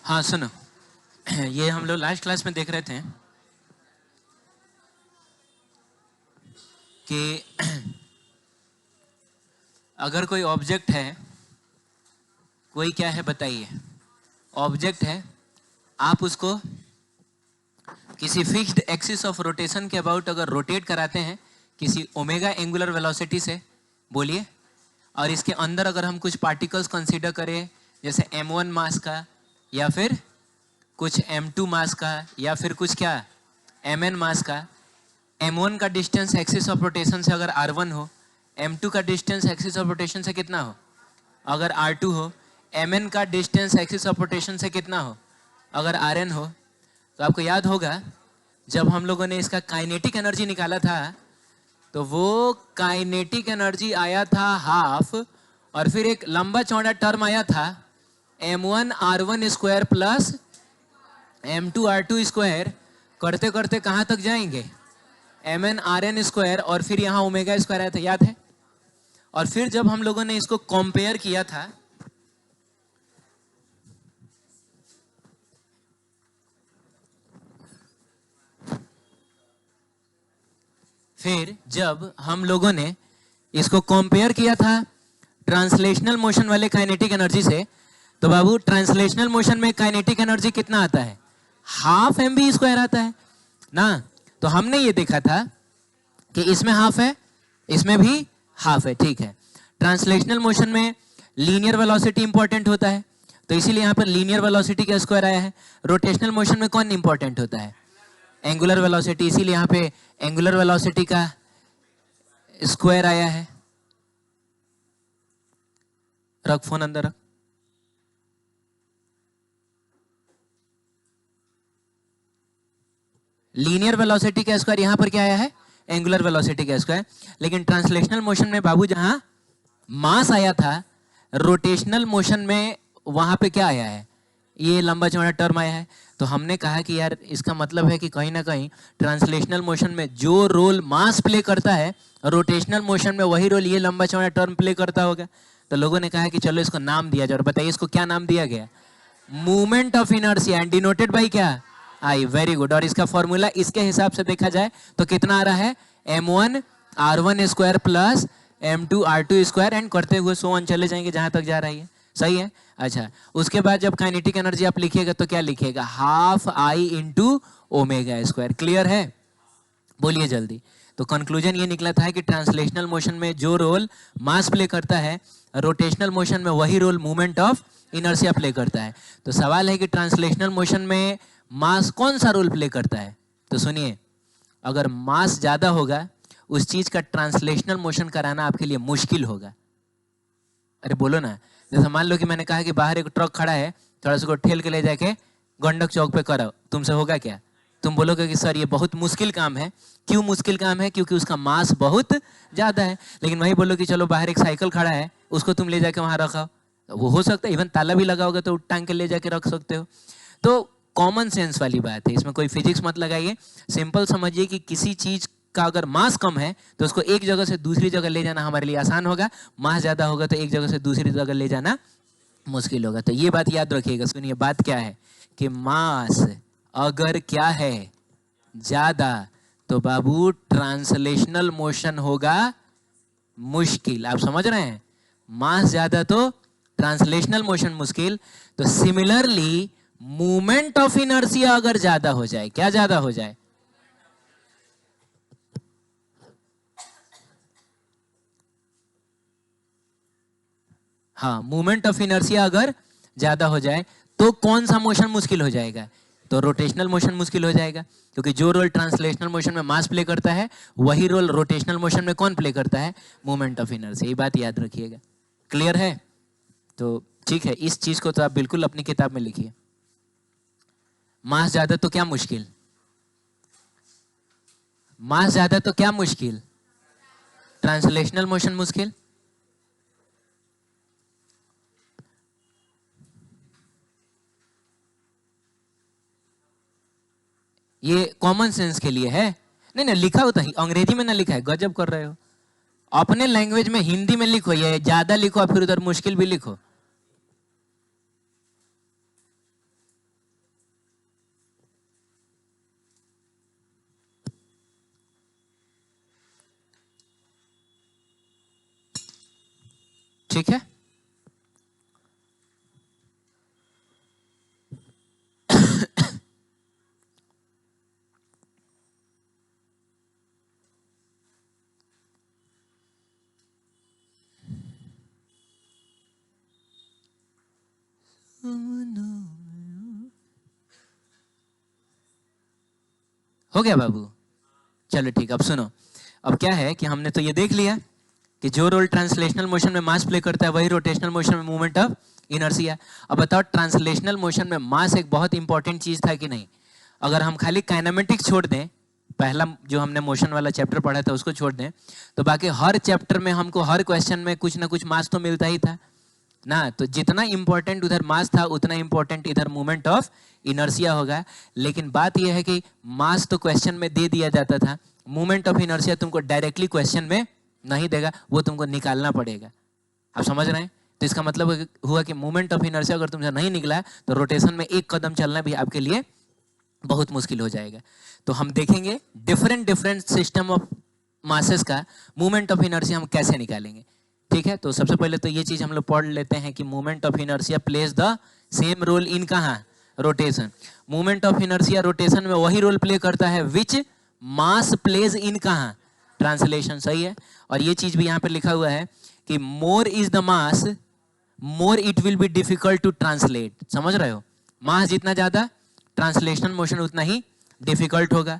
हाँ सुनो, ये हम लोग लास्ट क्लास में देख रहे थे कि अगर कोई ऑब्जेक्ट है, कोई क्या है बताइए, ऑब्जेक्ट है, आप उसको किसी फिक्स्ड एक्सिस ऑफ रोटेशन के अबाउट अगर रोटेट कराते हैं किसी ओमेगा एंगुलर वेलोसिटी से, बोलिए, और इसके अंदर अगर हम कुछ पार्टिकल्स कंसीडर करें जैसे m1 मास का या फिर कुछ m2 मास का या फिर कुछ क्या mn मास का, m1 का डिस्टेंस एक्सिस ऑफ रोटेशन से अगर r1 हो, m2 का डिस्टेंस एक्सिस ऑफ रोटेशन से कितना हो अगर r2 हो, mn का डिस्टेंस एक्सिस ऑफ रोटेशन से कितना हो अगर rn हो, तो आपको याद होगा जब हम लोगों ने इसका काइनेटिक एनर्जी निकाला था तो वो काइनेटिक एनर्जी आया था हाफ, और फिर एक लंबा चौड़ा टर्म आया था m1 r1 square plus m2 r2 square, करते करते कहाँ तक जाएंगे mn rn स्क्वायर, और फिर यहाँ ओमेगा स्क्वायर आया था, याद है। और फिर जब हम लोगों ने इसको कंपेयर किया था ट्रांसलेशनल मोशन वाले काइनेटिक एनर्जी से, तो बाबू ट्रांसलेशनल मोशन में काइनेटिक एनर्जी कितना आता है, हाफ mv स्क्वायर आता है ना। तो हमने ये देखा था कि इसमें हाफ है, इसमें भी हाफ है, ठीक है। ट्रांसलेशनल मोशन में लीनियर वेलोसिटी इंपॉर्टेंट होता है, तो इसीलिए यहाँ पर लीनियर वेलोसिटी का स्क्वायर आया है। रोटेशनल मोशन में कौन इंपॉर्टेंट होता है, एंगुलर वेलोसिटी, इसीलिए यहाँ पे एंगुलर वेलोसिटी का स्क्वायर आया है। रख फोन अंदर रख। लीनियर वेलोसिटी का स्क्वायर यहां पर क्या आया है, एंगुलर वेलोसिटी का स्क्वायर। लेकिन ट्रांसलेशनल मोशन में बाबू जहां मास आया था, रोटेशनल मोशन में वहां पे क्या आया है, ये लंबा चौड़ा टर्म आया है। तो हमने कहा कि यार इसका मतलब है कि कहीं ना कहीं ट्रांसलेशनल मोशन में जो रोल मास प्ले करता है, रोटेशनल मोशन में वही रोल ये लंबा चौड़ा टर्म प्ले करता होगा। तो लोगों ने कहा कि चलो इसको नाम दिया जाए, और बताइए इसको क्या नाम दिया गया, movement of inertia, and denoted by क्या, आई। Very good. और इसका फॉर्मूला इसके हिसाब से देखा जाए तो कितना आ रहा है, m1 r1 square plus m2 r2 square, and करते हुए सो ऑन चले जाएंगे जहां तक जा रही है, सही है। अच्छा, उसके बाद जब काइनेटिक एनर्जी आप लिखिएगा तो क्या लिखिएगा, half I into omega square. Clear है, बोलिए जल्दी। तो कंक्लूजन ये निकला था कि ट्रांसलेशनल मोशन में जो रोल मास प्ले करता है, रोटेशनल मोशन में वही role movement of inertia play करता है। तो सवाल है कि ट्रांसलेशनल मोशन में मास कौन सा रोल प्ले करता है। तो सुनिए, अगर मास ज्यादा होगा उस चीज का ट्रांसलेशनल मोशन कराना आपके लिए मुश्किल होगा। अरे बोलो ना, जैसे मान लो कि मैंने कहा कि बाहर एक ट्रक खड़ा है, थोड़ा सा उसको ठेल के ले जाके गंडक चौक पे करो, तुमसे होगा क्या, तुम बोलोगे कि सर ये बहुत मुश्किल काम है। क्यों मुश्किल काम है, क्योंकि उसका मास बहुत ज्यादा है। लेकिन वही बोलो कि चलो बाहर एक साइकिल खड़ा है, उसको तुम ले जाके वहां रखो, वो हो सकता है, इवन ताला भी लगा होगा तो टांग के ले जाके रख सकते हो। तो कॉमन सेंस वाली बात है, इसमें कोई फिजिक्स मत लगाइए। सिंपल समझिए कि किसी चीज का अगर मास कम है तो उसको एक जगह से दूसरी जगह ले जाना हमारे लिए आसान होगा, मास ज्यादा होगा तो एक जगह से दूसरी जगह ले जाना मुश्किल होगा। तो ये बात याद रखिएगा। सुनिए, बात क्या है कि मास अगर क्या है ज्यादा तो बाबू ट्रांसलेशनल मोशन होगा मुश्किल। आप समझ रहे हैं, मास ज्यादा तो ट्रांसलेशनल मोशन मुश्किल। तो सिमिलरली मूवमेंट ऑफ इनर्शिया अगर ज्यादा हो जाए, क्या ज्यादा हो जाए, हाँ, मूवमेंट ऑफ इनर्शिया अगर ज्यादा हो जाए तो कौन सा मोशन मुश्किल हो जाएगा, तो रोटेशनल मोशन मुश्किल हो जाएगा। क्योंकि जो रोल ट्रांसलेशनल मोशन में मास प्ले करता है वही रोल रोटेशनल मोशन में कौन प्ले करता है, मूवमेंट ऑफ इनर्शिया। ये बात याद रखिएगा। क्लियर है, तो ठीक है, इस चीज को तो आप बिल्कुल अपनी किताब में लिखिए। मास ज्यादा तो क्या मुश्किल, मास ज्यादा तो क्या मुश्किल, ट्रांसलेशनल मोशन मुश्किल। ये कॉमन सेंस के लिए है। नहीं नहीं, लिखा होता है अंग्रेजी में ना, लिखा है, गजब कर रहे हो। अपने लैंग्वेज में हिंदी में लिखो, ये ज्यादा लिखो, फिर उधर मुश्किल भी लिखो। ठीक है। हो गया बाबू? चलो ठीक। अब सुनो, अब क्या है कि हमने तो ये देख लिया कि जो रोल ट्रांसलेशनल मोशन में मास प्ले करता है वही रोटेशनल मोशन में मूवमेंट ऑफ इनर्शिया। अब बताओ, ट्रांसलेशनल मोशन में मास एक बहुत इंपॉर्टेंट चीज था कि नहीं? अगर हम खाली काइनेमेटिक्स छोड़ दें, पहला जो हमने मोशन वाला चैप्टर पढ़ा था उसको छोड़ दें, तो बाकी हर चैप्टर में हमको हर क्वेश्चन में कुछ ना कुछ मास तो मिलता ही था ना। तो जितना इंपॉर्टेंट उधर मास था उतना इंपॉर्टेंट इधर मूवमेंट ऑफ इनर्शिया होगा। लेकिन बात यह है कि मास तो क्वेश्चन में दे दिया जाता था, मूवमेंट ऑफ इनर्शिया तुमको डायरेक्टली क्वेश्चन में नहीं देगा, वो तुमको निकालना पड़ेगा। आप समझ रहे हैं? तो इसका मतलब हुआ कि मूवमेंट ऑफ इनर्शिया अगर तुमसे नहीं निकला तो रोटेशन में एक कदम चलना भी आपके लिए बहुत मुश्किल हो जाएगा। तो हम देखेंगे different different system of masses का मूवमेंट ऑफ इनर्शिया हम कैसे निकालेंगे। ठीक है, तो सबसे पहले तो ये चीज हम लोग पढ़ लेते हैं कि movement of inertia plays the same role in कहाँ? Rotation. Movement of inertia rotation में वही रोल प्ले करता है विच मास प्लेज इन कहाँ? ट्रांसलेशन। सही है। और ये चीज भी यहाँ पे लिखा हुआ है कि more is the mass more it will be difficult to translate. समझ रहे हो? मास जितना ज्यादा ट्रांसलेशन मोशन उतना ही डिफिकल्ट होगा।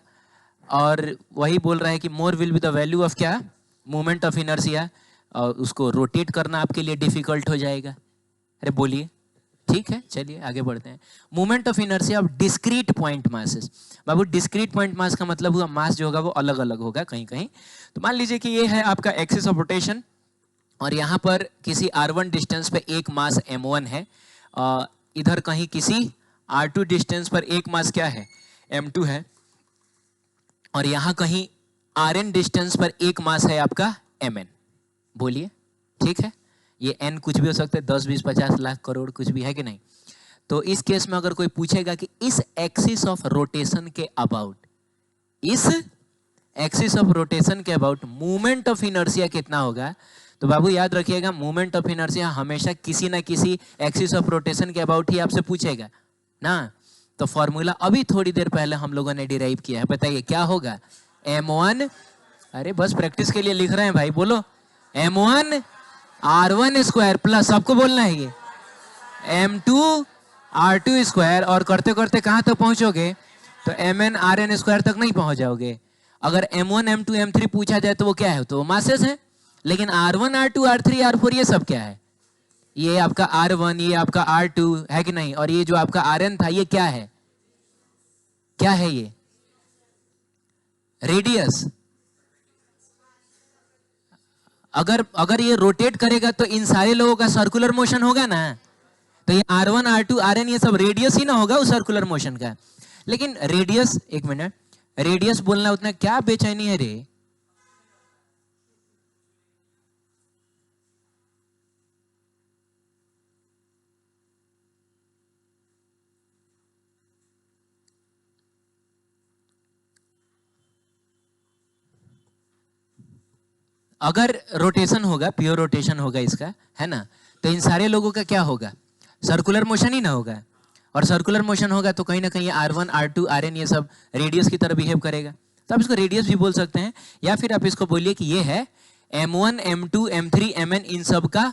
और वही बोल रहा है कि more will be the value of क्या? Movement of inertia. और उसको रोटेट करना आपके लिए डिफिकल्ट हो जाएगा। अरे बोलिए। ठीक है, चलिए आगे बढ़ते हैं। Movement of inertia of discrete point masses. Babu, discrete point mass का मतलब हुआ मास जो होगा वो अलग अलग होगा कहीं कहीं। तो मान लीजिए कि ये है आपका एक्सिस ऑफ रोटेशन और यहाँ पर किसी r1 डिस्टेंस पे एक मास m1 है, इधर कहीं किसी r2 डिस्टेंस पर एक मास क्या है? m2 है, और यहाँ कहीं rn डिस्टेंस पर एक मास है आपका mn। बोलिए, ठीक है? ये n कुछ भी हो सकता है, 10 20 50 लाख करोड़ कुछ भी है कि नहीं? तो इस केस में अगर कोई पूछेगा कि इस एक्सिस ऑफ रोटेशन के अबाउट, इस एक्सिस ऑफ रोटेशन के अबाउट मूवमेंट ऑफ इनर्शिया कितना होगा, तो बाबू याद रखिएगा मूवमेंट ऑफ इनर्शिया हमेशा किसी ना किसी एक्सिस ऑफ रोटेशन के अबाउट ही आपसे पूछेगा ना। तो फॉर्मूला अभी थोड़ी देर पहले हम लोगों ने डिराइव किया है, बताइए क्या होगा? m1, अरे बस प्रैक्टिस के लिए लिख रहे हैं भाई, बोलो m1 r1 स्क्वायर प्लस, सबको बोलना है ये m2 r2 स्क्वायर, और करते करते कहां तक पहुंचोगे? तो mn rn स्क्वायर तक नहीं पहुंच जाओगे। अगर m1 m2 m3 पूछा जाए तो वो क्या है? तो वो मासेस है। लेकिन r1 r2 r3 r4 ये सब क्या है? ये आपका r1, ये आपका r2 है कि नहीं? और ये जो आपका rn था ये क्या है? क्या है ये? रेडियस। अगर ये रोटेट करेगा तो इन सारे लोगों का सर्कुलर मोशन होगा ना। तो ये r1 r2 rn ये सब रेडियस ही ना होगा उस सर्कुलर मोशन का। लेकिन रेडियस, एक मिनट, रेडियस बोलना उतना क्या बेचैनी है रे? अगर रोटेशन होगा, प्योर रोटेशन होगा इसका, है ना, तो इन सारे लोगों का क्या होगा? सर्कुलर मोशन ही ना होगा। और सर्कुलर मोशन होगा तो कहीं ना कहीं r1 r2 rn ये सब रेडियस की तरह बिहेव करेगा। तो आप इसको रेडियस भी बोल सकते हैं, या फिर आप इसको बोलिए कि ये है m1 m2 m3 mn, इन सब का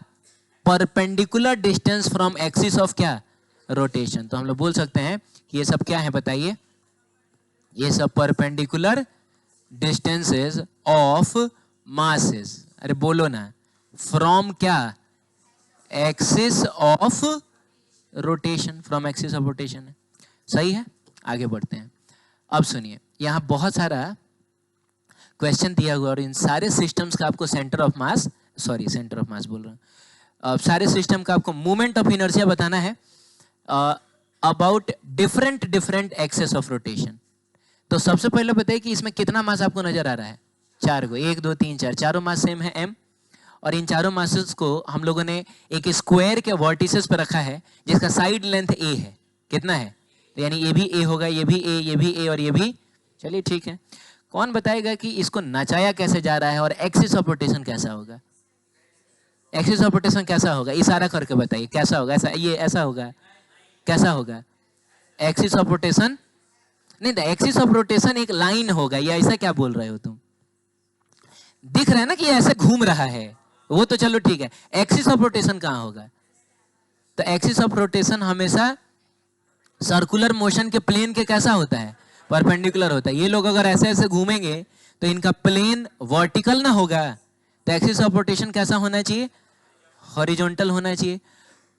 perpendicular distance from axis of क्या? रोटेशन। तो हम लोग बोल सकते हैं कि ये सब क्या है बताइए? ये सब परपेंडिकुलर डिस्टेंसेस ऑफ मासेस। अरे बोलो ना, फ्रॉम क्या? Axis of rotation, from axis of rotation है। सही है, आगे बढ़ते हैं। अब सुनिए, यहां बहुत सारा क्वेश्चन दिया हुआ और इन सारे सिस्टम्स का आपको सेंटर ऑफ मास बोल रहा हूं, सारे सिस्टम का आपको मूवमेंट ऑफ इनर्शिया बताना है about different different axes of rotation. तो सबसे पहले बताइए कि इसमें कितना मास आपको नजर आ रहा है? 4 को, 1 2 3 4, चारों मास सेम है m, और इन चारों मासेस को हम लोगों ने एक स्क्वायर के वर्टिसेस पर रखा है जिसका साइड लेंथ a है। कितना है? तो यानी ये भी a होगा, ये भी a, ये भी a और ये भी। चलिए ठीक है, कौन बताएगा कि इसको नचाया कैसे जा रहा है और एक्सिस ऑफ रोटेशन कैसा होगा? एक्सिस ऑफ रोटेशन कैसा होगा, इशारा करके बताइए कैसा होगा, ऐसा, ये ऐसा होगा, कैसा होगा? एक्सिस ऑफ रोटेशन नहीं, एक्सिस ऑफ रोटेशन एक लाइन होगा, या ऐसा क्या बोल रहे हो तुम? दिख रहा है ना कि ऐसे घूम रहा है, वो तो चलो ठीक है, एक्सिस ऑफ रोटेशन कहां होगा? तो एक्सिस ऑफ रोटेशन हमेशा सर्कुलर मोशन के प्लेन के कैसा होता है? परपेंडिकुलर होता है। ये लोग अगर ऐसे ऐसे घूमेंगे तो इनका प्लेन वर्टिकल ना होगा, तो एक्सिस ऑफ रोटेशन कैसा होना चाहिए? हॉरिजॉन्टल होना चाहिए।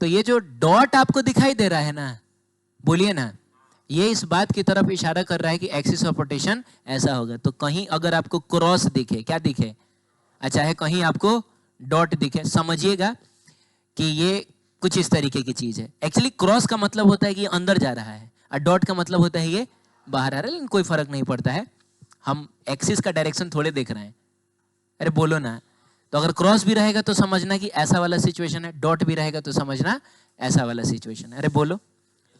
तो ये जो डॉट आपको दिखाई दे रहा है ना, बोलिए ना, ये इस बात की तरफ इशारा कर रहा है कि एक्सिस ऑफ रोटेशन ऐसा होगा। तो कहीं अगर आपको क्रॉस दिखे, क्या दिखे, अच्छा है, कहीं आपको डॉट दिखे, समझिएगा कि ये कुछ इस तरीके की चीज है। एक्चुअली क्रॉस का मतलब होता है कि ये अंदर जा रहा है, और डॉट का मतलब होता है ये बाहर आ रहा है, लेकिन कोई फर्क नहीं पड़ता है, हम एक्सिस का डायरेक्शन थोड़े देख रहे हैं। अरे बोलो ना। तो अगर क्रॉस भी रहेगा तो समझना कि ऐसा वाला सिचुएशन है, डॉट भी रहेगा तो समझना ऐसा वाला सिचुएशन है। अरे बोलो,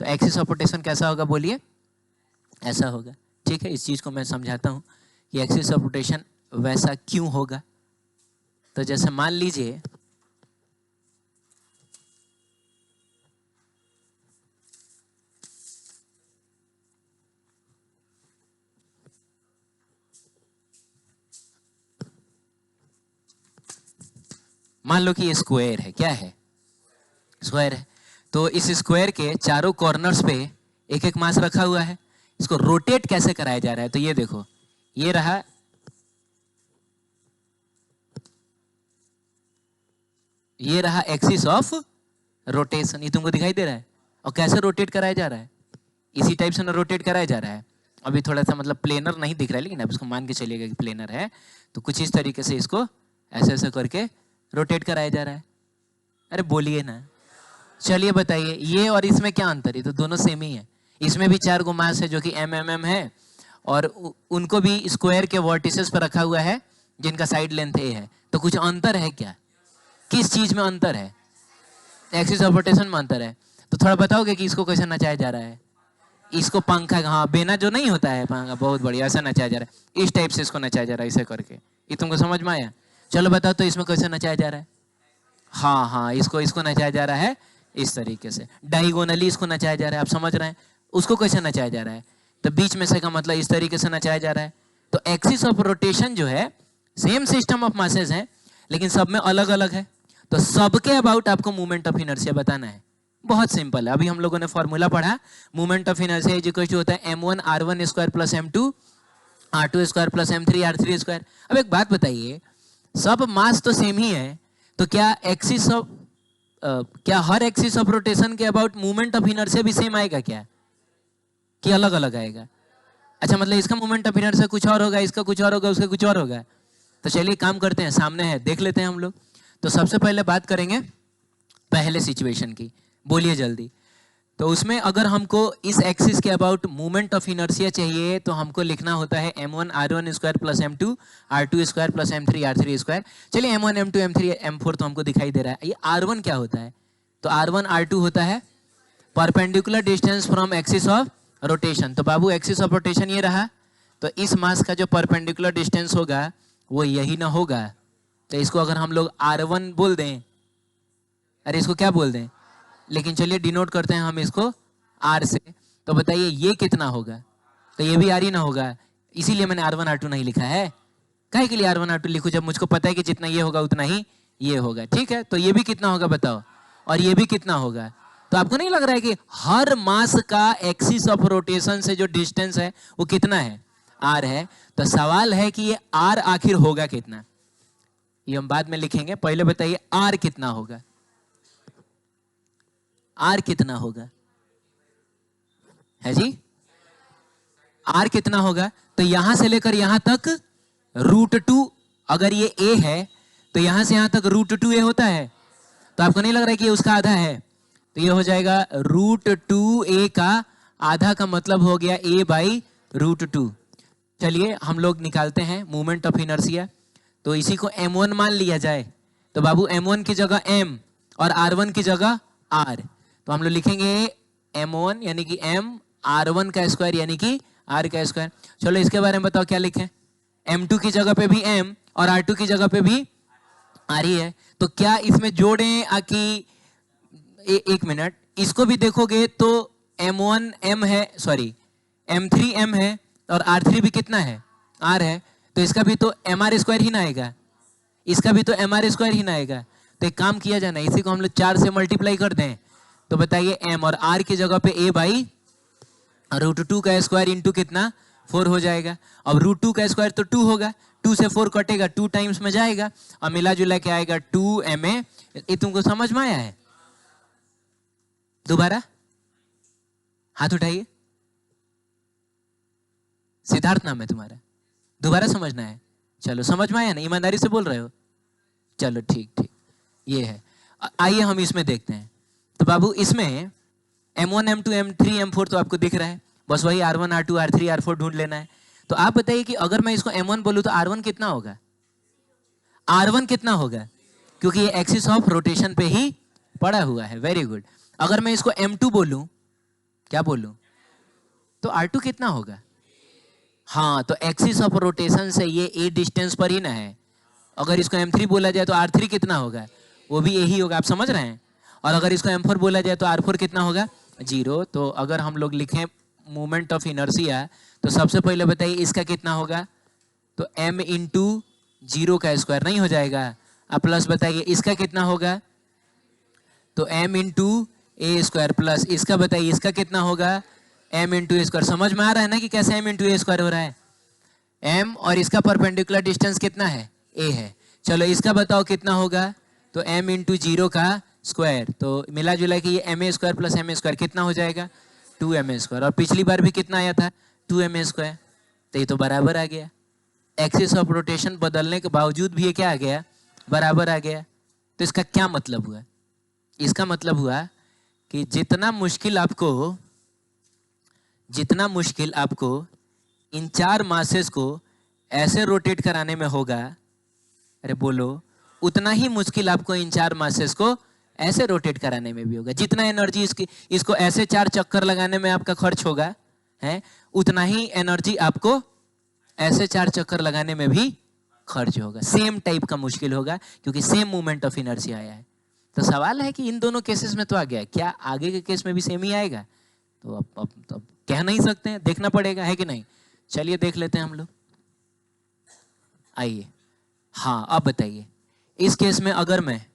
तो एक्सिस ऑफ रोटेशन कैसा होगा, बोलिए? ऐसा होगा। ठीक है, इस चीज को मैं समझाता हूं कि एक्सिस ऑफ रोटेशन वैसा क्यों होगा। तो जैसे मान लीजिए मान लो कि ये स्क्वायर है, क्या है? स्क्वायर है। तो इस स्क्वायर के चारों कॉर्नर्स पे एक एक मास रखा हुआ है। इसको रोटेट कैसे कराया जा रहा है? तो ये देखो, ये रहा, ये रहा एक्सिस ऑफ रोटेशन, ये तुमको दिखाई दे रहा है। और कैसे रोटेट कराया जा रहा है? इसी टाइप से ना रोटेट कराया जा रहा है। अभी थोड़ा सा मतलब प्लेनर नहीं दिख रहा है, लेकिन अब इसको मान के चलिएगा कि प्लेनर है। तो कुछ इस तरीके से इसको ऐसे ऐसे करके रोटेट कराया जा रहा है। अरे बोलिए ना, चलिए बताइए, ये और इसमें क्या अंतर है? तो दोनों सेम ही है। इसमें भी 4 गो मास है जो कि एम है, और उनको भी स्क्वायर के वर्टिसेस पर रखा हुआ है जिनका साइड लेंथ ए है। तो कुछ अंतर है क्या? किस चीज में अंतर है? एक्सिस ऑफ रोटेशन में अंतर है। तो थोड़ा बताओगे कि इसको कैसे नचाया जा रहा है? इसको पंखा, हाँ, बेना जो नहीं होता है पंखा, बहुत बढ़िया, ऐसा नचाया जा रहा है। इस टाइप से इसको नचाया जा रहा है, ऐसे करके। ये तुमको समझ में आया? चलो बताओ तो इसमें कैसे नचाया जा रहा है? हाँ हाँ, इसको नचाया जा रहा है इस तरीके से, डायगोनली इसको नचाया जा रहा है। आप समझ रहे हैं? उसको कैसे नचाया जा रहा है? तो बीच में से का मतलब इस तरीके से नचाया जा रहा है। तो एक्सिस ऑफ रोटेशन जो है, सेम सिस्टम ऑफ मासेस है, लेकिन सब में अलग अलग है। तो सबके अबाउट आपको मोमेंट ऑफ इनर्शिया बताना है। बहुत सिंपल है। अभी हम लोगों ने फॉर्मूला पढ़ा, moment of inertia is equal to होता है m1 r1 square plus m2 r2 square plus m3 r3 square. अब एक बात बताइए, सब मास तो सेम ही है, तो क्या एक्सिस ऑफ क्या हर एक्सिस ऑफ रोटेशन के अबाउट मूवमेंट ऑफ इनर्शिया भी सेम आएगा क्या, कि अलग अलग आएगा? अच्छा, मतलब इसका मूवमेंट ऑफ इनर्शिया कुछ और होगा, इसका कुछ और होगा, उसका कुछ और होगा। तो चलिए काम करते हैं, सामने है, देख लेते हैं हम लोग। तो सबसे पहले बात करेंगे पहले सिचुएशन की, बोलिए जल्दी। तो उसमें अगर हमको इस एक्सिस के अबाउट मूवमेंट ऑफ इनर्शिया चाहिए तो हमको लिखना होता है m1 r1 square plus m2 r2 square plus m3 r3 square. चलिए m1 m2 m3 m4 तो हमको दिखाई दे रहा है। ये r1 क्या होता है? तो r1 r2 होता है perpendicular distance from axis of rotation. तो बाबू एक्सिस ऑफ रोटेशन ये रहा, तो इस मास का जो परपेंडिकुलर डिस्टेंस होगा वो यही ना होगा। तो इसको अगर हम लोग r1 बोल दें, अरे इसको क्या बोल दें, लेकिन चलिए डिनोट करते हैं हम इसको r से। तो बताइए ये कितना होगा? तो ये भी r ही ना होगा, इसीलिए मैंने r1 r2 नहीं लिखा है। काहे के लिए r1 r2 लिखूं जब मुझको पता है कि जितना ये होगा उतना ही ये होगा। ठीक है, तो ये भी कितना होगा बताओ, और ये भी कितना होगा? तो आपको नहीं लग रहा है कि हर मास का एक्सिस ऑफ रोटेशन से जो डिस्टेंस है वो कितना है? r है। तो सवाल है कि ये r आखिर होगा कितना? ये हम बाद में लिखेंगे, पहले बताइए r कितना होगा? r कितना होगा है जी? r कितना होगा? तो यहां से लेकर यहां तक √2, अगर ये a है तो यहां से यहां तक √2a होता है। तो आपको नहीं लग रहा है कि ये उसका आधा है? तो ये हो जाएगा √2a का आधा, का मतलब हो गया a बाई √2। चलिए हम लोग निकालते हैं मूवमेंट ऑफ इनर्शिया। तो इसी को m1 मान लिया जाए। तो बाबू m1 की जगह m और r1 की जगह r। तो हम लोग लिखेंगे m1 यानी कि m, r1 का स्क्वायर यानी कि r का स्क्वायर। चलो इसके बारे में बताओ क्या लिखें? m2 की जगह पे भी m और r2 की जगह पे भी आ रही है। तो क्या इसमें जोड़ें कि एक मिनट, इसको भी देखोगे तो M1 M है, सॉरी M3 M है, और R3 भी कितना है, R है, तो इसका भी तो MR स्क्वायर ही ना आएगा, इसका भी तो MR स्क्वायर ही ना आएगा। तो एक काम किया जाए ना, इसी को हम लोग 4 से मल्टीप्लाई कर दें, तो बताइए M और R की जगह पे A बाई √2 का स्क्वायर इंटू कितना 4 हो जाएगा। अब √2 का स्क्वायर तो 2 होगा, 2 से 4 कटेगा, 2 टाइम्स में जाएगा और मिला जुला के आएगा 2MA। ये तुमको समझ में आया है? दोबारा हाथ उठाइए। सिद्धार्थ नाम है तुम्हारा, दोबारा समझना है। चलो समझ में आया ना, ईमानदारी से बोल रहे हो? चलो ठीक ठीक, ये है। आइए हम इसमें देखते हैं। तो बाबू इसमें M1 M2 M3 M4 तो आपको दिख रहा है, बस वही R1 R2 R3 R4 ढूंढ लेना है। तो आप बताइए कि अगर मैं इसको M1 बोलूं तो R1 कितना होगा? R1 कितना होगा? क्योंकि ये एक्सिस ऑफ रोटेशन पे ही पड़ा हुआ है। Very good. अगर मैं इसको M2 बोलूं, क्या बोलूं, तो R2 कितना होगा? हाँ, तो एक्सिस ऑफ रोटेशन से ये A डिस्टेंस पर ही ना है। अगर इसको M3 बोला जाए तो R3 कितना होगा? वो भी यही होगा। आप समझ रहे हैं? और अगर इसको M4 बोला जाए तो R4 कितना होगा? 0। तो अगर हम लोग लिखें मोमेंट ऑफ इनर्शिया, तो सबसे पहले बताइए इसका कितना होगा? तो M इंटू 0 का स्क्वायर नहीं हो जाएगा? अब प्लस बताइए इसका कितना होगा? तो M इंटू ए स्क्वायर, प्लस इसका बताइए इसका कितना होगा? M इंटू ए स्क्वायर। समझ में आ रहा है ना कि कैसे M इंटू ए स्क्वायर हो रहा है? M और इसका परपेंडिकुलर डिस्टेंस कितना है? A है। चलो इसका बताओ कितना होगा? तो M इंटू 0 का स्क्वायर, तो मिला जुला कि ये MA square plus MA square कितना हो जाएगा? 2MA square. और पिछली बार भी कितना आया था? 2MA square. तो ये तो बराबर आ गया। एक्सिस ऑफ रोटेशन बदलने के बावजूद भी ये क्या आ गया? बराबर आ गया। तो इसका क्या मतलब हुआ? इसका मतलब हुआ कि जितना मुश्किल आपको इन 4 मासेस को ऐसे रोटेट कराने में होगा, अरे बोलो, उतना ही मुश्किल आपको इन 4 मासेस को ऐसे रोटेट कराने में भी होगा। जितना एनर्जी इसको ऐसे 4 चक्कर लगाने में आपका खर्च होगा, है, उतना ही एनर्जी आपको ऐसे 4 चक्कर लगाने में भी खर्च होगा। सेम टाइप का मुश्किल होगा, क्योंकि सेम मूवमेंट ऑफ इनर्शिया आया है। तो सवाल है कि इन दोनों केसेस में तो आ गया, क्या आगे के केस में भी सेम ही आएगा? तो अब कह नहीं सकते हैं, देखना पड़ेगा, है कि नहीं? चलिए देख लेते हैं हम लोग। आइए, हाँ अब बताइए, इस केस में अगर मैं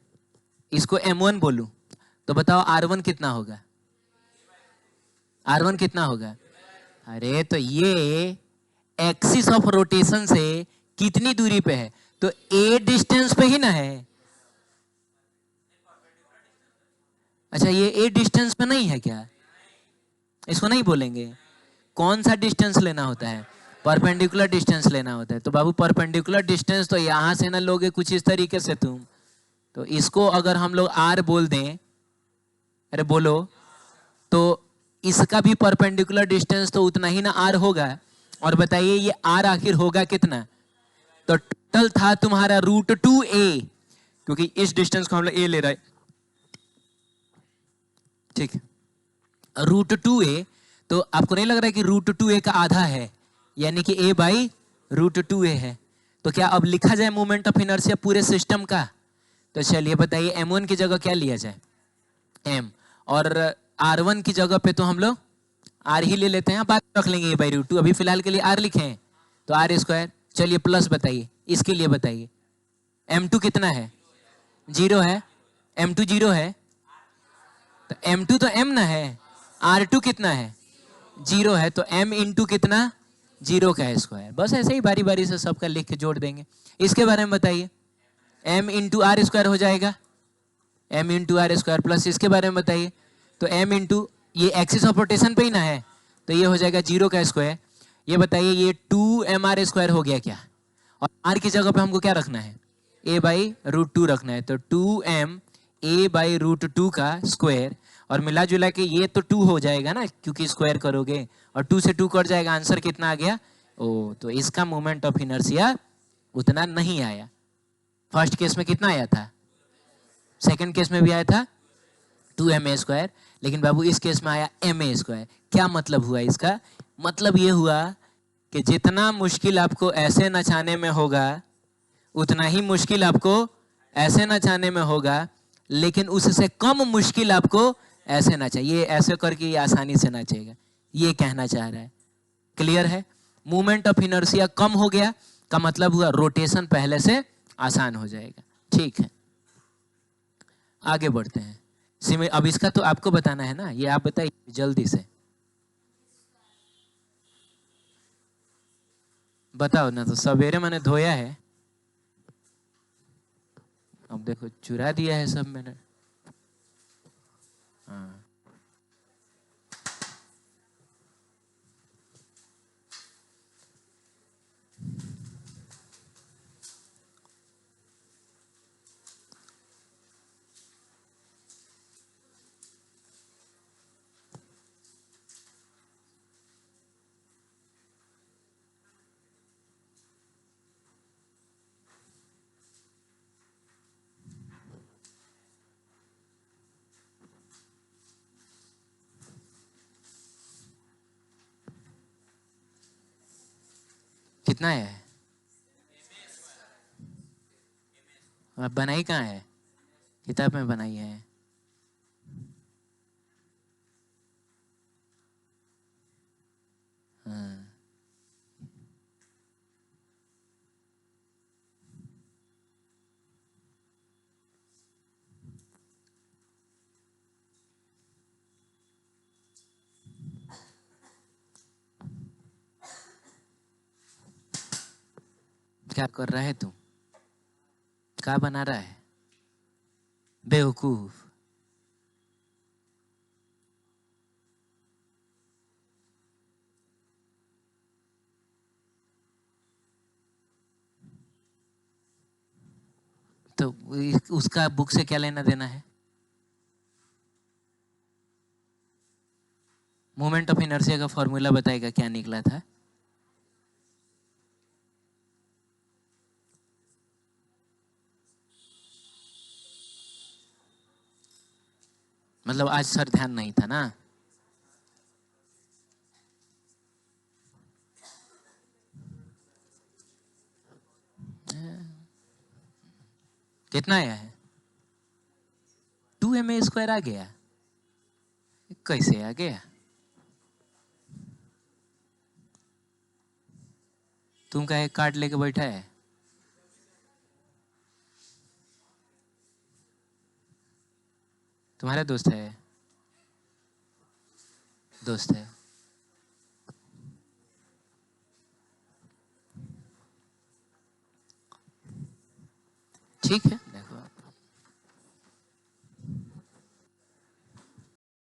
इसको M1 बोलूं तो बताओ R1 कितना होगा? R1 कितना होगा? अरे तो ये एक्सिस ऑफ रोटेशन से कितनी दूरी पे है? तो A डिस्टेंस पे ही ना है। अच्छा, ये A डिस्टेंस पे नहीं है क्या? इसको नहीं बोलेंगे? कौन सा डिस्टेंस लेना होता है? परपेंडिकुलर डिस्टेंस लेना होता है। तो बाबू परपेंडिकुलर डिस्टेंस तो यहां से ना लोगे कुछ इस तरीके से तुम, तो इसको अगर हम लोग R बोल दें, अरे बोलो, तो इसका भी परपेंडिकुलर डिस्टेंस तो उतना ही ना R होगा। और बताइए ये R आखिर होगा कितना? तो टोटल था तुम्हारा √2a, क्योंकि इस डिस्टेंस को हम लोग A ले रहे हैं, ठीक है, √2a। तो आपको नहीं लग रहा है कि √2a का आधा है, यानी कि A बाई √2a है। तो क्या अब लिखा जाए मोमेंट ऑफ इनर्शिया पूरे सिस्टम का? तो चलिए बताइए M1 की जगह क्या लिया जाए? M। और R1 की जगह पे तो हम लोग R ही ले लेते हैं, बाद रख लेंगे A बाई √2। अभी फिलहाल के लिए R लिखे हैं, तो R स्क्वायर। चलिए प्लस बताइए इसके लिए, बताइए M2 कितना है? 0 है। M2 0 है, तो M2 तो M ना है। R2 कितना है? 0 है, तो M इंटू कितना? 0 का स्क्वायर। बस ऐसे ही बारी बारी से सबका लिख के जोड़ देंगे। इसके बारे में बताइए। M इंटू R स्क्वायर हो जाएगा, M into R square, plus इसके बारे में बताइए। तो M इंटू, ये एक्सिस ऑफ रोटेशन पे ही ना है, तो ये हो जाएगा 0 का स्क्वायर। ये बताइए ये 2MR स्क्वायर हो गया क्या? और R की जगह पे हमको क्या रखना है? A बाई √2 रखना है। तो 2M A बाई √2 का स्क्वायर, और मिला जुला के ये तो 2 हो जाएगा ना, क्योंकि स्क्वायर करोगे, और 2 से 2 कट जाएगा, आंसर कितना आ गया? ओ, तो इसका मोमेंट ऑफ इनर्शिया उतना नहीं आया। फर्स्ट केस में कितना आया था? सेकंड केस में भी आया था 2MA स्क्वायर, लेकिन बाबू इस केस में आया MA स्क्वायर। क्या मतलब हुआ इसका? मतलब ये हुआ कि जितना मुश्किल आपको ऐसे नचाने में होगा, उतना ही मुश्किल आपको ऐसे ना चाहने में होगा, लेकिन उससे कम मुश्किल आपको ऐसे ना चाहिए, ऐसे करके ये आसानी से ना चाहिए, ये कहना चाह रहा है। क्लियर है? मूवमेंट ऑफ इनर्शिया कम हो गया का मतलब हुआ रोटेशन पहले से आसान हो जाएगा। ठीक है, आगे बढ़ते हैं। अब इसका तो आपको बताना है ना, ये आप बताइए जल्दी से, बताओ ना। तो सवेरे मैंने धोया है, अब देखो चुरा दिया है सब मैंने। हाँ, कितना है? अब बनाई कहाँ है? किताब में बनाई है। हाँ, क्या कर रहा है तू? क्या बना रहा है बेवकूफ? तो उसका बुक से क्या लेना देना है? मोमेंट ऑफ इनर्शिया का फॉर्मूला बताएगा क्या निकला था? मतलब आज सर ध्यान नहीं था ना? कितना आया है? 2ma² आ गया? कैसे आ गया? तुम का एक कार्ड लेके बैठा है? तुम्हारा दोस्त है? दोस्त है। ठीक है।